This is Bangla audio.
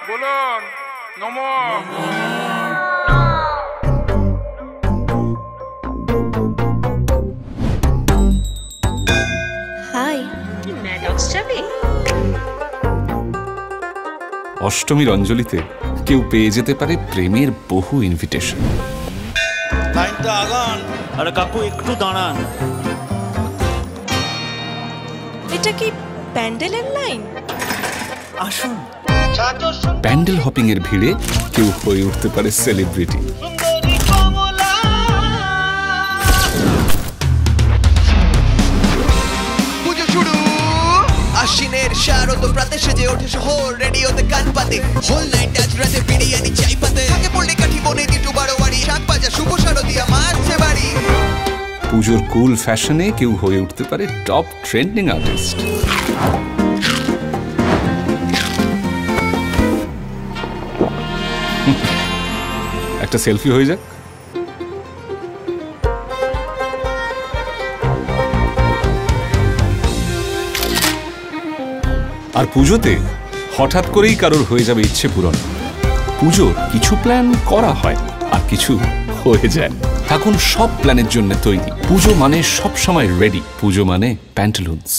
বলুন নমো। হাই, ম্যাডক্স যাবে? অষ্টমীর অঞ্জলিতে কেউ পেয়ে যেতে পারে প্রেমের বহু ইনভিটেশন। লাইনটা আগান। আরে কাকু একটু দাঁড়ান। এটা কি প্যান্ডেলের লাইন? আসুন। প্যান্ডেল হপিং এর ভিড়ে কেউ হয়ে উঠতে পারে সেলিব্রিটি। পুজো শুরু, আশ্বিনের শারদ প্রাতে সেজে ওঠে শহর, রেডিওতে কান পাতে হোল নাইট আজ রাতে বিরিয়ানি চাই পাতে আগে পড়লে কাঠি বনে দিটু বারো বাড়ি শাক বাজা শুভ শারদিয়া মারছে বাড়ি। পুজোর কুল ফ্যাশনে কেউ হয়ে উঠতে পারে টপ ট্রেন্ডিং আর্টিস্ট। একটা সেলফি হয়ে যাক। আর পুজোতে হঠাৎ করেই কারোর হয়ে যাবে ইচ্ছে পূরণ। পুজোর কিছু প্ল্যান করা হয় আর কিছু হয়ে যায়। থাকুন সব প্ল্যানের জন্য তৈরি। পুজো মানে সব সময় রেডি। পুজো মানে প্যান্টালুনস।